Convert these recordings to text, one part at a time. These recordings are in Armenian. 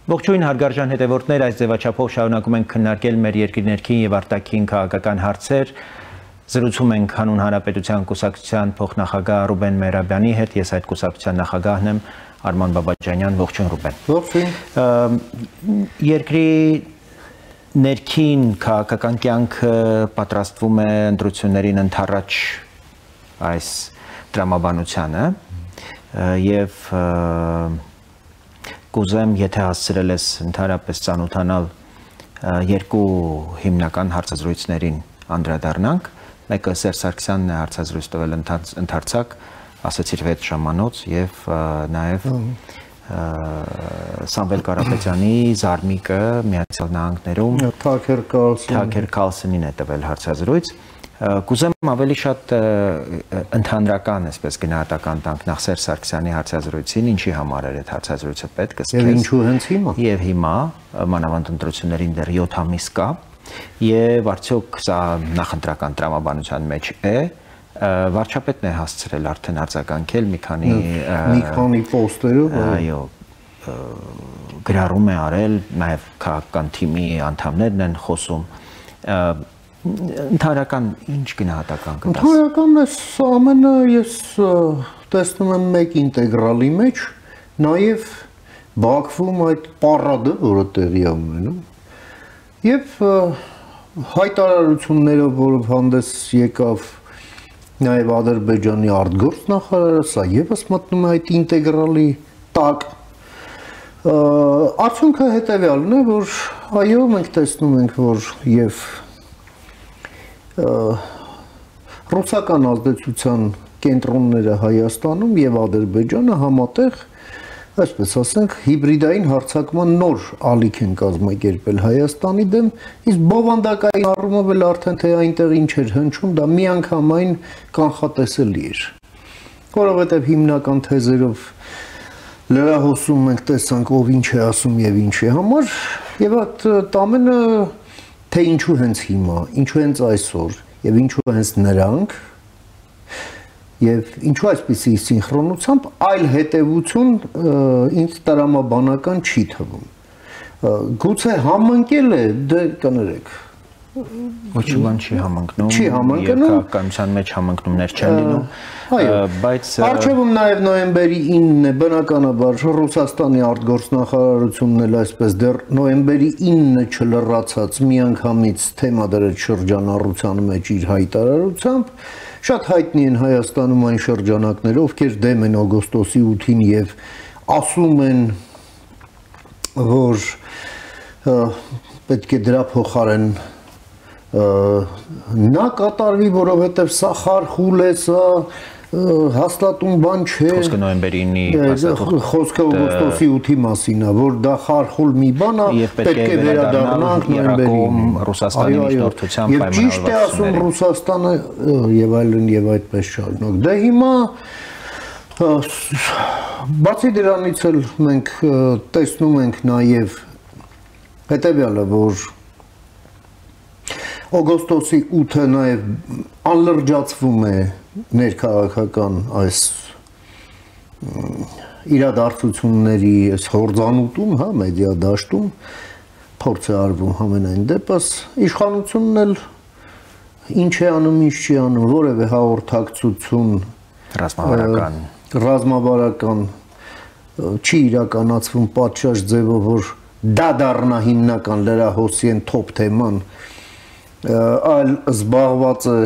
Ողջույն հարգարժան հետևորդներ, այս ձևաչափով շարունակում ենք քննարկել մեր երկրի ներքին եւ արտաքին քաղաքական հարցեր։ Զրուցում ենք Հանուն Հանրապետության կուսակցության փոխնախագահ Ռուբեն Մերաբյանի հետ, ես այդ կուսակցության նախագահն եմ Արման Բաբաջանյան, ողջույն Ռուբեն։ Ողջույն։ Երկրի ներքին քաղաքական կյանքը պատրաստվում է ընտրություններին ընդառաջ այս տրամաբանությանը եւ կուզեմ, եթե հասցրել ես ընդհանրապես ծանոթանալ երկու հիմնական հարցազրույցներին անդրադառնանք, մեկը Սերժ Սարգսյանն է հարցազրույց տվել ընդարձակ, ասացիր 6 ժամանոց եւ նաեւ Սամվել Կարապետյանի Զարմիկը Միացյալ Նահանգներում Թաքեր Քալսոնին է տվել հարցազրույց։ Կուզեմ ավելի շատ ընդհանրական, այսպես գնահատական տանք նախ Սերժ Սարգսյանի հարցազրույցին, ինչի համար էր այդ հարցազրույցը պետք, եւ ինչու հենց հիմա։ Եվ հիմա մանավանդ ընտրություններին դեռ 7 ամիս կա, եւ արդյոք սա նախընտրական տրամաբանության մեջ է, վարչապետն է հասցրել արդեն արձագանքել մի քանի պոստերով, այո, գրառում է արել, նաեւ քաղաքական թիմի անդամներն են խոսում։ Ընդհանրական ինչ գնահատական կտաս։ Ընդհանրական այս ամենը ես տեսնում եմ մեկ ինտեգրալի մեջ, նաև Բաքվում այդ պարադը, որը տեղի է ունենում, եւ հայտարարություններով, որով հանդես եկավ նաև Ադրբեջանի արտգործ նախարարը, սա եւս մտնում է այդ ինտեգրալի տակ։ Արդյունքը հետեւյալն է, որ այո, մենք տեսնում ենք, որ եւ ռուսական ազդեցության կենտրոնները Հայաստանում եւ Ադրբեջանը համատեղ, այսպես ասենք, հիբրիդային հարձակման նոր ալիք են կազմակերպել Հայաստանի դեմ, իսկ բովանդակային առումով էլ արդեն թե այնտեղ ինչ էր հնչում, դա միանգամայն կանխատեսելի էր, որովհետեւ հիմնական թեզերով լրահոսում մենք տեսանք ով ինչ է ասում եւ ինչի համար, եւ այդ ամենը թե ինչու հենց հիմա, ինչու հենց այսօր եւ ինչու հենց նրանք եւ ինչու այսպիսի սինխրոնությամբ այլ հետեւություն ինձ տրամաբանական չի թվում։ Գուցե համընկել է, դե կներեք։ Ոչ բան չի համընկնում։ Չի համընկնում։ Քաղաքականության մեջ համընկնումներ չեն լինում, բայց Արժևում նաև նոյեմբերի 9-ն է, բնականաբար Ռուսաստանի արտգործնախարարությունն էլ այսպես դեռ նոյեմբերի 9-ը չլրացած միանգամից թեմա դրեց շրջանառության մեջ իր հայտարարությամբ, շատ հայտնի են Հայաստանում այն շրջանակները, ովքեր դեմ են օգոստոսի 8-ին եւ ասում են, որ պետք է դրա փոխարեն նա կատարվի, որովհետև սա խարխուլ է, սա հաստատուն բան չէ։ Խոսքը նոյեմբերի 9-ի խոսքը օգոստոսի 8-ի մասին է, որ դա խարխուլ մի բան է, պետք է վերադառնանք նոյեմբերին Ռուսաստանի միջնորդությամբ պայմանավորվածությունները։ Եվ ճիշտ է ասում Ռուսաստանը եւ այլն եւ այդպես շարունակ։ Դե հիմա բացի դրանից էլ մենք տեսնում ենք նաեւ հետեւյալը, որ օգոստոսի 8-ը նաև անլրջացվում է ներքաղաքական այս իրադարձությունների այս հորձանուտում, հա, մեդիա դաշտում փորձ է արվում համենայն դեպս իշխանությունն էլ ինչ է անում, ինչ չի անում, որևէ հաղորդակցություն ռազմավարական չի իրականացվում պատշաճ ձևով, որ դա դառնա հիմնական լրահոսի են թոփ թեման, այլ զբաղված է,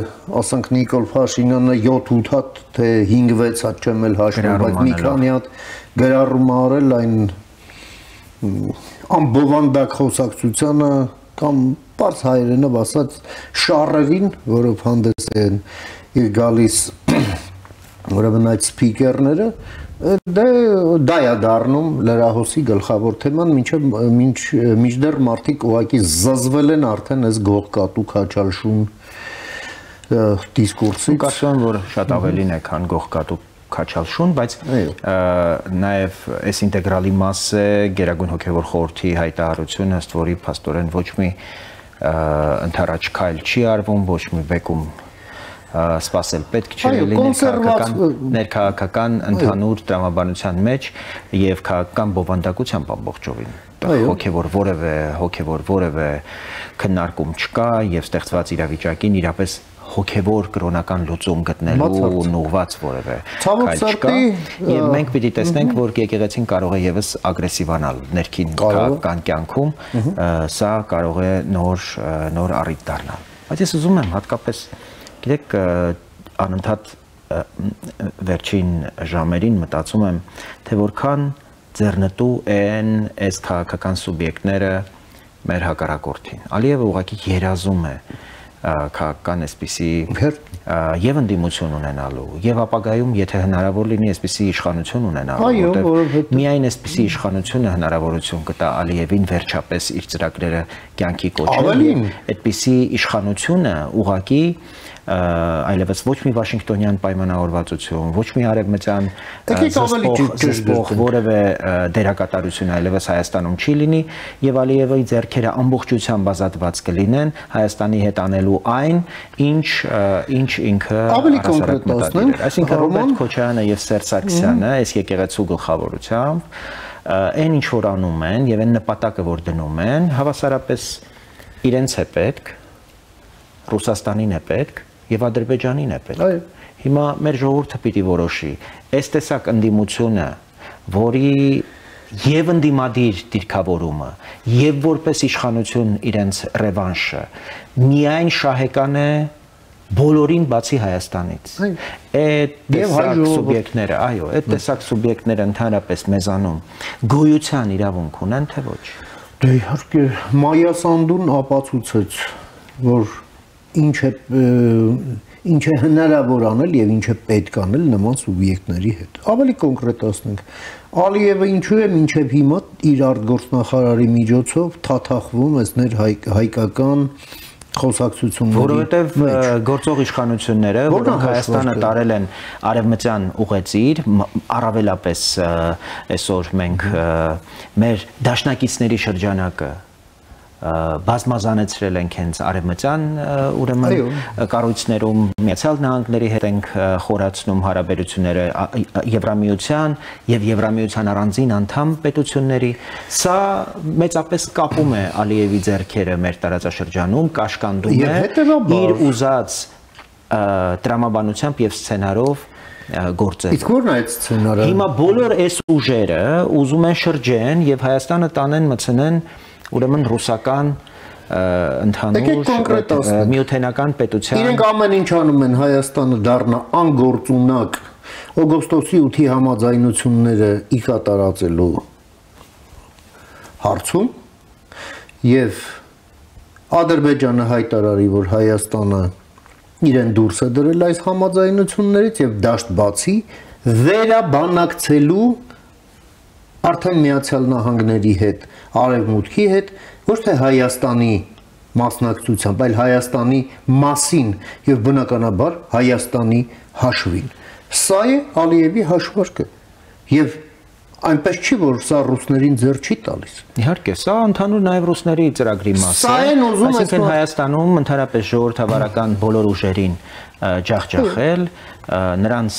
ասենք Նիկոլ Փաշինյանը 7-8 հատ, թե 5-6 հատ չեմ էլ հաշվում, բայց մի քանի հատ գրառում արել այն անբովանդակ խոսակցությանը կամ պարզ հայերենով ասած շարերին, որով հանդես են իր գալիս ուրեմն այդ սփիքերները, դա է դառնում լրահոսի գլխավոր թեման, մինչդեռ մարդիկ ուղղակի զզվել են արդեն այս գողկատու քաչալշուն դիսկուրսից։ Կարծում եմ, որ շատ ավելին է, քան գողկատու քաչալշուն, բայց նաև այս ինտեգրալի մաս է Գերագույն հոգևոր խորհրդի հայտարարությունը, ըստ որի փաստորեն ոչ մի ընդառաջ քայլ չի արվում, ոչ մի բեկում սպասել պետք չէ ներքաղաքական ընդհանուր տրամաբանության մեջ եւ քաղաքական բովանդակությամբ ամբողջովին։ հոգևոր որևէ քննարկում չկա եւ ստեղծված իրավիճակին իրապես հոգևոր կրոնական լուծում գտնելու ուղղված որևէ քայլ չկա եւ մենք պիտի տեսնենք որ եկեղեցին կարող է եւս ագրեսիվանալ ներքին քաղաքական կյանքում սա կարող է նոր առիթ դառնալ բայց ես ուզում եմ հատկապես գիտեք անընդհատ վերջին ժամերին մտածում եմ թե որքան ձեռնտու են այս քաղաքական սուբյեկտները մեր հակառակորդին Ալիևը ուղղակի երազում է քաղաքական այսպիսի եւ ընդդիմություն ունենալու եւ ապագայում եթե հնարավոր լինի այսպիսի իշխանություն ունենալու որովհետեւ միայն այսպիսի իշխանությունը հնարավորություն կտա Ալիևին վերջապես իր ծրագրերը կյանքի կոչել այդպիսի իշխանությունը ուղղակի այլևս ոչ մի Վաշինգտոնյան պայմանավորվածություն, ոչ մի արևմտյան զսպող որևէ դերակատարություն այլևս Հայաստանում չի լինի եւ Ալիևի ձեռքերը ամբողջությամբ ազատված կլինեն Հայաստանի հետ անելու այն, ինչ ինքը առասարակ մտադիր է։ Այսինքն Ռոբերտ Քոչարյանը եւ Սերժ Սարգսյանը այս եկեղեցու գլխավորությամբ այն ինչ որ անում են եւ այն նպատակը որ դնում են, հավասարապես իրենց է պետք, Ռուսաստանին է պետք եւ Ադրբեջանին է պետք։ Հիմա մեր ժողովուրդը պիտի որոշի, այս տեսակ ընդդիմությունը, որի եւ ընդդիմադիր դիրքավորումը, եւ որպես իշխանություն իրենց ռևանշը, միայն շահեկան է բոլորին բացի Հայաստանից։ Այդ տեսակ սուբյեկտները, այո, այդ տեսակ սուբյեկտները ընդհանրապես մեզանում գոյության իրավունք ունեն, թե ոչ։ Դե իհարկե Մայասանդուն ապացուցեց, որ ինչ է հնարավոր անել եւ ինչ է պետք անել նման սուբյեկտների հետ։ Ավելի կոնկրետացնենք, Ալիևը ինչու է մինչև հիմա իր արտգործնախարարի միջոցով թաթախվում այս հայկական խոսակցությունների որովհետև գործող իշխանությունները, որոնք Հայաստանը տարել են արևմտյան ուղեծիր, առավելապես այսօր մենք մեր դաշնակիցների շրջանակը բազմազանեցրել ենք հենց արևմտյան ուրեմն կառույցներում Միացյալ Նահանգների հետ ենք խորացնում հարաբերությունները Եվրամիության եւ Եվրամիության առանձին անդամ պետությունների սա մեծապես կապում է Ալիևի ձեռքերը մեր տարածաշրջանում կաշկանդում է իր ուզած տրամաբանությամբ եւ սցենարով գործել։ Իսկ ո՞րն է այդ սցենարը։ Հիմա բոլոր այս ուժերը ուզում են շրջեն եւ Հայաստանը տանեն մցնեն ուրեմն ռուսական ընդհանուր միութենական պետության իրենք ամեն ինչ անում են Հայաստանը դառնա անգործունակ օգոստոսի 8-ի համաձայնությունները ի կատարածելու հարցում եւ Ադրբեջանը հայտարարի որ Հայաստանը իրեն դուրս է դրել այս համաձայնություններից եւ դաշտ բացի վերաբանակցելու արդեն Միացյալ Նահանգների հետ, Արևմուտքի հետ, ոչ թե Հայաստանի մասնակցությամբ, այլ Հայաստանի մասին եւ բնականաբար Հայաստանի հաշվին։ Սա է Ալիևի հաշվարկը։ Եւ այնպես չի, որ սա ռուսներին ձեռ չի տալիս։ Իհարկե, սա ընդհանուր նաեւ ռուսների ծրագրի մաս է։ Այսինքն Հայաստանում ընդհանրապես ժողովրդավարական բոլոր ուժերին ջախջախել, նրանց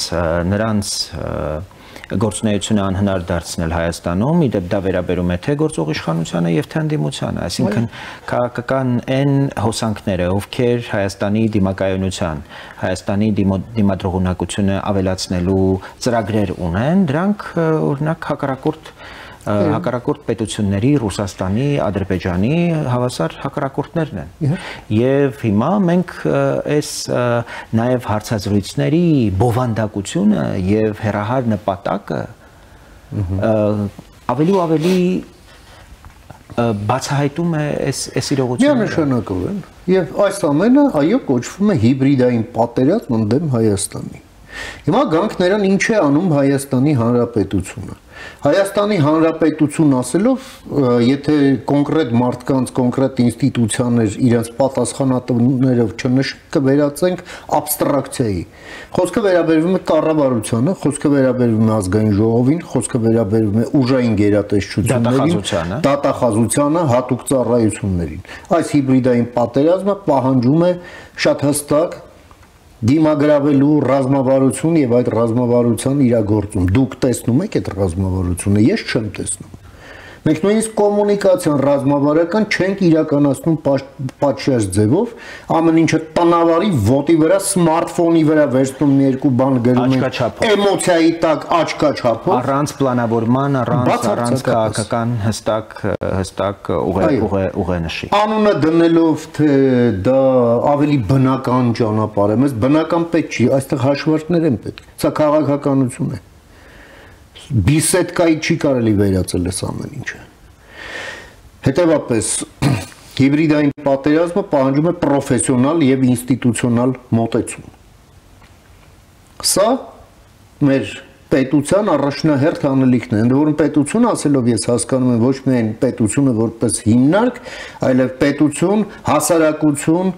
գործունեությունը անհնար դարձնել Հայաստանում, իդեպ դա վերաբերում է թե գործող իշխանությանը եւ թե ընդդիմությանը, այսինքն քաղաքական այն հոսանքները, ովքեր Հայաստանի դիմակայունության, Հայաստանի դիմադրողունակությունը ավելացնելու ծրագրեր ունեն, դրանք օրինակ հակառակորդ պետությունների, Ռուսաստանի, Ադրբեջանի հավասար հակառակորդներն են։ Եվ հիմա մենք այս նաև հարցազրույցների բովանդակությունը եւ հերահար նպատակը ավելի ու ավելի բացահայտում է այս իրողությունը։ Միանշանակով են։ Եվ այս ամենը այո կոչվում է հիբրիդային պատերազմ ընդդեմ Հայաստանի։ Հիմա գանք նրան ինչ է անում Հայաստանի Հանրապետությունը։ Հայաստանի Հանրապետություն ասելով, եթե կոնկրետ մարդկանց, կոնկրետ ինստիտուցիաներ իրենց պատասխանատուներով կվերածենք абստրակցիայի։ Խոսքը վերաբերվում է կառավարությանը, խոսքը վերաբերվում է ազգային ժողովին, խոսքը վերաբերվում է ուժային գերատեսչություններին, դատախազությանը, հատուկ ծառայություններին։ Այս հիբրիդային պատերազմը պահանջում է շատ հստակ դիմագրավելու ռազմավարություն եւ այդ ռազմավարության իրագործում։ Դուք տեսնում եք այդ ռազմավարությունը, ես չեմ տեսնում։ Մենք նույնիսկ կոմունիկացիան ռազմավարական չենք իրականացնում պատշաճ ձևով, ամեն ինչը տնավարի ոտի վրա, սմարթֆոնի վրա վերցնում մի երկու բան գրում ենք, էմոցիայի տակ աչքաչափով, առանց պլանավորման, առանց քաղաքական հստակ ուղենշի։ Անունը դնելով թե դա ավելի բնական ճանապարհ է, մեզ բնական պետք չի, այստեղ հաշվարկներ են պետք։ Սա քաղաքականություն է։ Բիսեդկայի չի կարելի վերածել այս ամեն ինչը։ Հետևաբար հիբրիդային պատերազմը պահանջում է պրոֆեսիոնալ եւ ինստիտուցիոնալ մոտեցում։ Սա մեր պետության առաջնահերթ անելիքն է, ընդ որում պետություն ասելով ես հասկանում եմ ոչ միայն պետությունը որպես հիմնարկ, այլև պետություն, հասարակություն,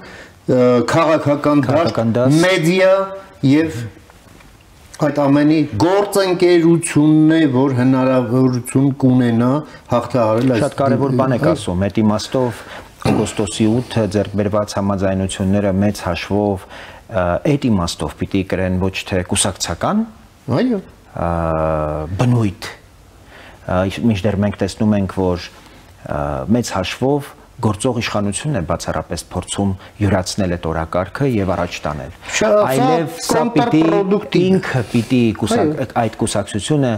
քաղաքական դաշտ, մեդիա եւ այդ ամենի գործընկերությունն է, որ հնարավորություն կունենա հաղթահարել այս։ Շատ կարևոր բան եք ասում, այդ իմաստով օգոստոսի 8-ը ձեռք բերված համաձայնությունները մեծ հաշվով այդ իմաստով պիտի կրեն ոչ թե կուսակցական, այո, բնույթ, մինչդեռ մենք տեսնում ենք, որ մեծ հաշվով գործող իշխանությունն է բացառապես փորձում յուրացնել այդ օրակարգը եւ առաջ տանել։ Այլև սա ինքը պիտի այդ կուսակցությունը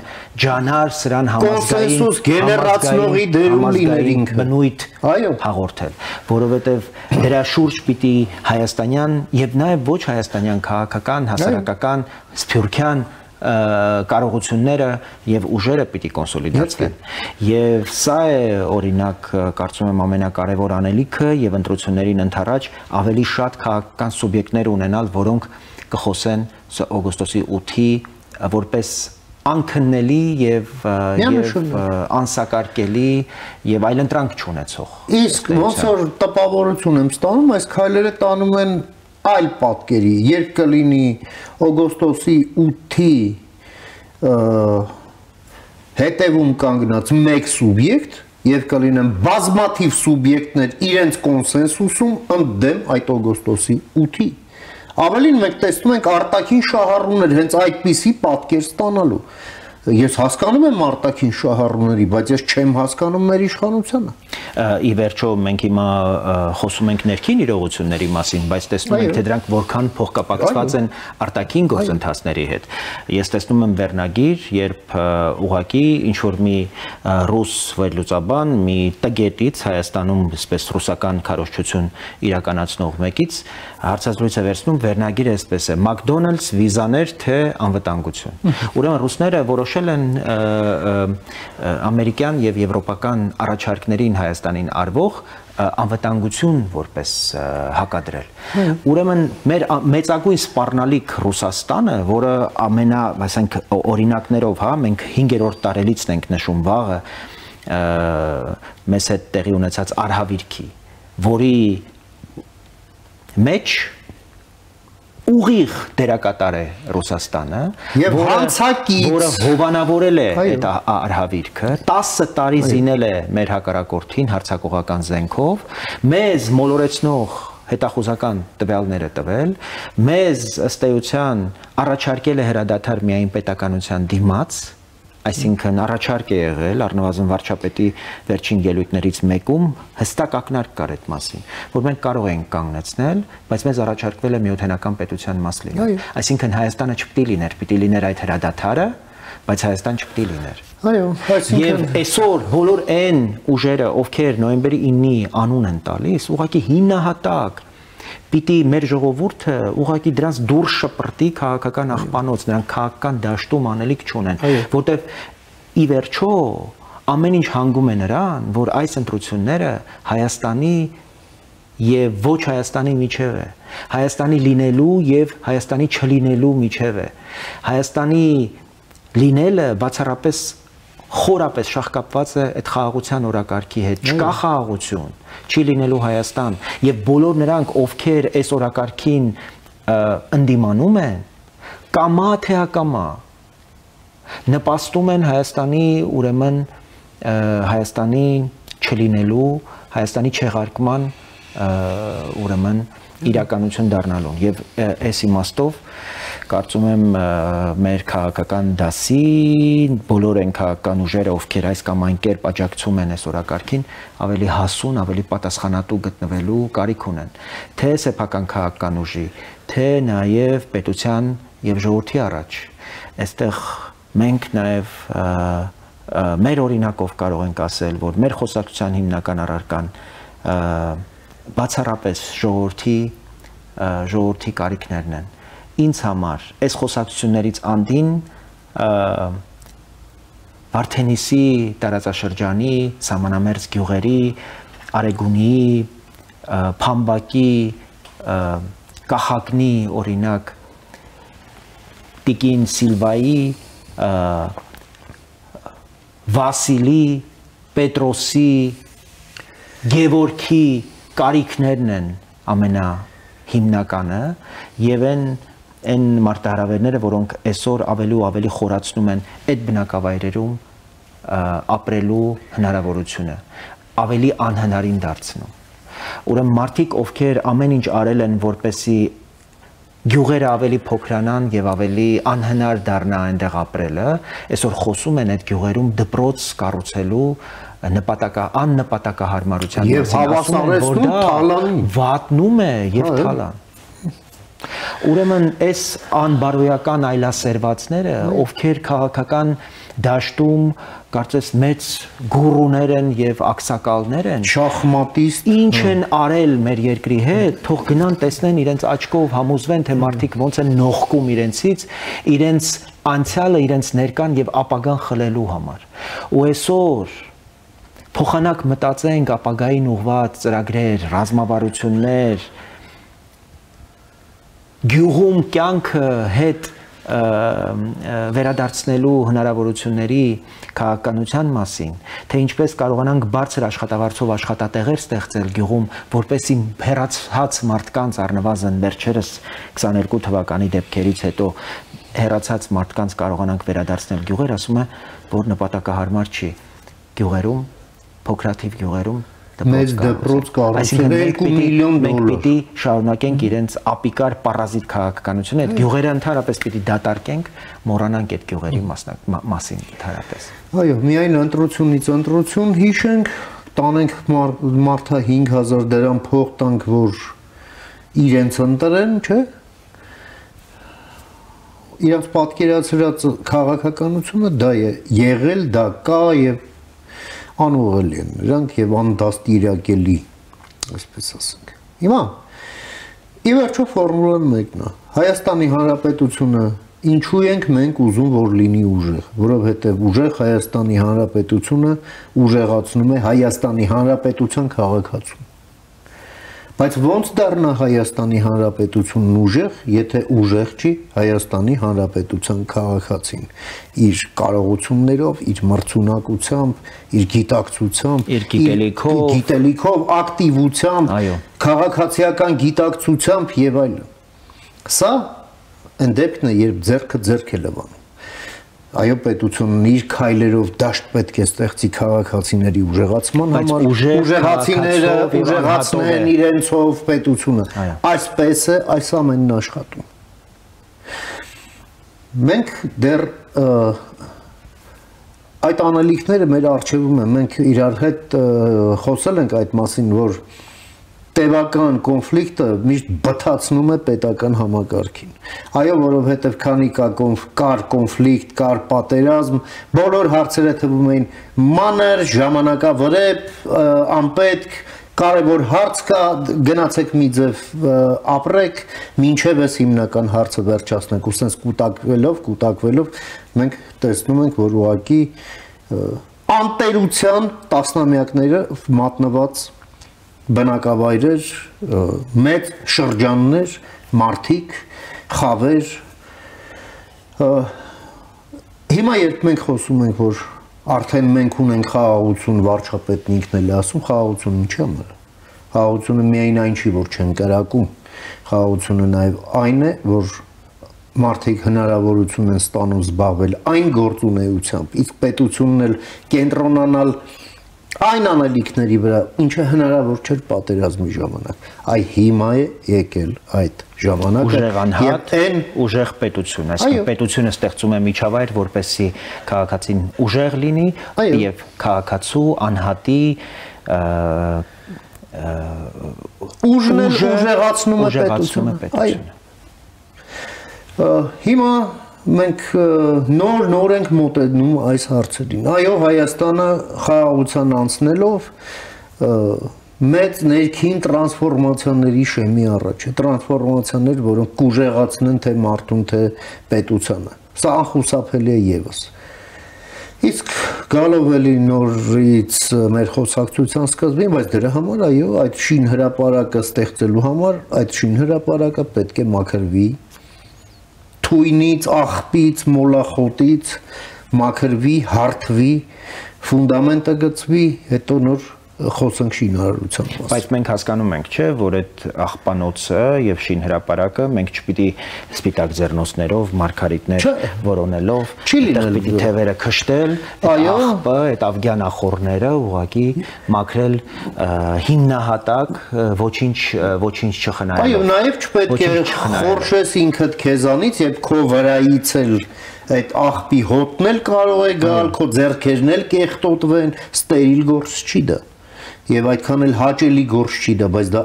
ջանար սրան համազգային գեներացնողի դերում լիներ ինքը բնույթ հաղորդել, որովհետեւ դրա շուրջ պիտի հայաստանյան եւ նաեւ ոչ հայաստանյան քաղաքական, հասարակական, սփյուռքյան կարողությունները եւ ուժերը պիտի կոնսոլիդացվեն եւ սա է օրինակ կարծում եմ ամենակարևոր անելիքը եւ ընտրություններին ընդառաջ ավելի շատ քաղաքական սուբյեկտներ ունենալ, որոնք կխոսեն օգոստոսի 8-ի որպես անքննելի եւ անսակարկելի եւ այլընտրանք չունեցող։ Իսկ ոնց որ տպավորություն եմ ստանում, այս քայլերը տանում են այլ պատկերի, երբ կլինի օգոստոսի 8-ի հետևում կանգնած մեկ սուբյեկտ եւ կլինեն բազմաթիվ սուբյեկտներ իրենց կոնսենսուսում ընդդեմ այդ օգոստոսի 8-ի։ Ավելին մենք տեսնում ենք արտաքին շահառուներ հենց այդպիսի պատկեր ստանալու։ Ես հասկանում եմ արտաքին շահառուների, բայց ես չեմ հասկանում մեր իշխանությանը։ Ի վերջո մենք հիմա խոսում ենք ներքին իրողությունների մասին, բայց տեսնում ենք թե դրանք որքան փոխկապակցված են արտաքին գործընթացների հետ։ Ես տեսնում եմ վերնագիր, երբ ուղղակի ինչ որ մի ռուս վերլուծաբան մի տգետից Հայաստանում այսպես ռուսական քարոզչություն իրականացնող մեկից հարցազրույց է վերցնում, վերնագիրը այսպես է՝ McDonald's վիզաներ թե անվտանգություն։ Ուրեմն ռուսները որոշել են ամերիկյան եւ եվրոպական առաջարկներին Հայաստանին արվող անվտանգություն որպես հակադրել։ Ուրեմն մեր մեծագույն սպառնալիք Ռուսաստանը, որը ասենք օրինակներով, մենք 5-րդ տարելիցն ենք նշում վաղը մեզ հետ տեղի ունեցած արհավիրքի, որի մեջ ուղիղ դերակատար է Ռուսաստանը, որը հովանավորել է այդ արհավիրքը, 10 տարի զինել է մեր հակառակորդին հարձակողական զենքով, մեզ մոլորեցնող հետախուզական տվյալները տվել, մեզ ըստ էության առաջարկել է հրադադար միայն պետականության դիմաց, այսինքն առաջարկ է եղել առնվազն վարչապետի վերջին ելույթներից մեկում հստակ ակնարկ կար այդ մասին, որ մենք կարող ենք կանգնեցնել, բայց մեզ առաջարկվել է միութենական պետության մաս լինել։ Այսինքն Հայաստանը չպիտի լիներ, պիտի լիներ այդ հրադադարը, բայց Հայաստան չպիտի լիներ։ Այո, Եվ այսօր բոլոր այն ուժերը, ովքեր նոյեմբերի 9-ի անուն են տալիս, ուղղակի հիմնահատակ պիտի մեր ժողովուրդը ուղղակի դրանց դուրս շպրտի քաղաքական աղբանոց, նրանք քաղաքական դաշտում անելիք չունեն, որտեվ ի վերջո ամեն ինչ հանգում է նրան, որ այս ընտրությունները Հայաստանի եւ ոչ Հայաստանի միջև է, Հայաստանի լինելու եւ Հայաստանի չլինելու միջև է, Հայաստանի լինելը բացառապես խորապես շահկապված է այդ խաղաղության օրակարգի հետ, չկա խաղաղություն, չի լինելու Հայաստան եւ բոլոր նրանք, ովքեր այս օրակարգին ընդդիմանում են, կամա թե ակամա նպաստում են Հայաստանի ուրեմն Հայաստանի չլինելու, Հայաստանի չեղարկման ուրեմն իրականություն դառնալուն եւ այս իմաստով կարծում եմ մեր քաղաքական դասի բոլոր այն քաղաքական ուժերը, ովքեր այս կամ այն կերպ աջակցում են այս օրակարգին, ավելի հասուն, ավելի պատասխանատու գտնվելու կարիք ունեն, թե սեփական քաղաքական ուժի, թե նաև պետության եւ ժողովրդի առաջ։ Այստեղ մենք նաև մեր օրինակով կարող ենք ասել, որ մեր խոսակցության հիմնական առարկան բացառապես ժողովրդի կարիքներն են։ Ինձ համար այս խոսակցություններից անդին Վարդենիսի տարածաշրջանի, սահմանամերձ գյուղերի, Արեգունի, Փամբակի, Կախակնի օրինակ Տիկին Սիլվայի, Վասիլի, Պետրոսի, Գևորգի կարիքներն են ամենահիմնականը եւ այն մարտահրավերները, որոնք այսօր ավելի ու ավելի խորացնում են այդ բնակավայրերում ապրելու հնարավորությունը, ավելի անհնարին դարձնում։ Ուրեմն մարդիկ, ովքեր ամեն ինչ արել են, որպեսզի գյուղերը ավելի փոքրանան եւ ավելի անհնար դառնա այնտեղ ապրելը, այսօր խոսում են այդ գյուղերում դպրոց կառուցելու աննպատակահարմարության եւ հավասարեցնում թալանին, վատնում է եւ թալան։ Ուրեմն այս անբարոյական այլասերվածները, ովքեր քաղաքական դաշտում կարծես մեծ գուրուներ են եւ ակսակալներ են, շախմատիստ, ինչ են արել մեր երկրի հետ, թող գնան տեսնեն իրենց աչքով, համոզվեն, թե մարդիկ ոնց են նողկում իրենցից, իրենց անցյալը, իրենց ներկան եւ ապագան խլելու համար։ Ու այսօր փոխանակ մտածենք ապագային ուղղված ծրագրեր, ռազմավարություններ, գյուղում կյանքը հետ վերադարձնելու հնարավորությունների քաղաքականության մասին, թե ինչպես կարողանանք բարձր աշխատավարձով աշխատատեղեր ստեղծել գյուղում, որպեսզի հեռացած մարդկանց առնվազն վերջերս 22 թվականի դեպքերից հետո հեռացած մարդկանց կարողանանք վերադարձնել գյուղեր, ասում է, որ նպատակահարմար չի գյուղերում, փոքրաթիվ գյուղերում մեծ դպրոց կառուցել 2 միլիոն $։ Մենք պիտի շարունակենք իրենց ապիկար պարազիտ քաղաքականությունը, այդ գյուղերը ընդհանրապես պիտի դատարկենք, մոռանանք այդ գյուղերի մասին ընդհանրապես։ Այո, միայն ընտրությունից ընտրություն հիշենք, տանենք մարդը 5000 դրամ փող տանք, որ իրենց ընտրեն, չէ՞։ Իրենց պատկերացրած քաղաքականությունը դա է եղել, դա կա եւ անուղղելի են նրանք եւ անդաստիարակելի, այսպես ասենք։ Հիմա ի վերջո ֆորմուլան մեկն է։ Հայաստանի Հանրապետությունը ինչու ենք մենք ուզում որ լինի ուժեղ, որովհետեւ ուժեղ Հայաստանի Հանրապետությունը ուժեղացնում է Հայաստանի Հանրապետության քաղաքացուն։ Բայց ոնց դառնա Հայաստանի Հանրապետությունն ուժեղ, եթե ուժեղ չի Հայաստանի Հանրապետության քաղաքացին, իր կարողություններով, իր մրցունակությամբ, իր գիտակցությամբ, իր գիտելիքով, ակտիվությամբ, քաղաքացիական գիտակցությամբ եւ այլն։ Սա այն դեպքն է, երբ ձեռքը ձեռք է լվանում։ Այո, պետությունն իր քայլերով դաշտ պետք է ստեղծի քաղաքացիների ուժեղացման համար, ուժեղացիները ուժեղացնեն իրենցով պետությունը։ Այսպես է այս ամենն աշխատում։ Մենք դեռ այդ անելիքները մեր առջևում են, մենք իրար հետ խոսել ենք այդ մասին, որ տևական կոնֆլիկտը միշտ բթացնում է պետական համակարգին։ Այո, որովհետև քանի կար կոնֆլիկտ, կար պատերազմ, բոլոր հարցերը թվում էին մանր, ժամանակավրեպ, անպետք, կարևոր հարց կա, գնացեք մի ձև ապրեք, մինչև այս հիմնական հարցը վերջացնենք, ու սենց կուտակվելով մենք տեսնում ենք, որ ուղղակի անտերության տասնամյակները մատնված բնակավայրեր, մեծ շրջաններ, մարդիկ, խավեր։ Հիմա երբ մենք խոսում ենք, որ արդեն մենք ունենք խաղաղություն, վարչապետն ինքն էլ է ասում, խաղաղությունը ինչի համար է։ Խաղաղությունը միայն այն չի, որ չեն կրակում։ Խաղաղությունը նաև այն է, որ մարդիկ հնարավորություն են ստանում զբաղվել այն գործունեությամբ, իսկ պետությունն էլ կենտրոնանալ այն անելիքների վրա, ինչը հնարավոր չէր պատերազմի ժամանակ։ Այ հիմա է եկել այդ ժամանակը ուժեղ անհատ, ուժեղ պետություն, այսինքն պետությունը ստեղծում է միջավայր, որպեսզի քաղաքացին ուժեղ լինի եւ քաղաքացու անհատի ուժն ուժեղացնում է պետությունը։ Հիմա մենք նոր ենք մոտենում այս հարցերին։ Այո, Հայաստանը խաղաղության անցնելով մեծ ներքին տրանսֆորմացիաների շեմի առաջ է, տրանսֆորմացիաներ, որոնք կուժեղացնեն թե մարդուն, թե պետությանը։ Սա անխուսափելի է եւս։ Իսկ գալով էլի նորից մեր խոսակցության սկզբին, բայց դրա համար այո, այդ շինհրապարակը ստեղծելու համար այդ շինհրապարակը պետք է մաքրվի թույնից, աղբից, մոլախոտից, մաքրվի, հարթվի, ֆունդամենտը գծվի, հետո նոր խոսենք շինարարության մասին։ Բայց մենք հասկանում ենք, չէ, որ այդ աղբանոցը եւ շինհրապարակը մենք չպիտի սպիտակ ձեռնոցներով, մարգարիտներ որոնելով, պիտի թևերը քշտել, աղբը, այդ ավգյանախորները ուղղակի մաքրել հիմնահատակ, ոչինչ չխնայելով։ Այո, նաեւ չպետք է խորշես ինքդ քեզանից, երբ քո վրայից էլ այդ աղբի հոտն էլ կարող է գալ, քո ձեռքերն էլ կեղտոտվեն, ստերիլ գործ չի դա։ Եվ այդքան էլ հաճելի գործ չի դա, բայց դա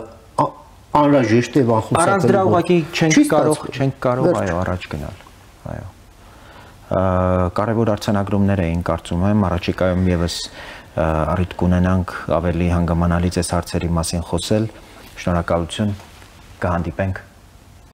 անհրաժեշտ է անխուսափելի։ Առանց դրա ուղղակի չենք կարող այո առաջ գնալ։ Այո։ Կարևոր արձանագրումներ էին կարծում եմ, առաջիկայում եւս առիթ կունենանք ավելի հանգամանալից այս հարցերի մասին խոսել։ Շնորհակալություն, կհանդիպենք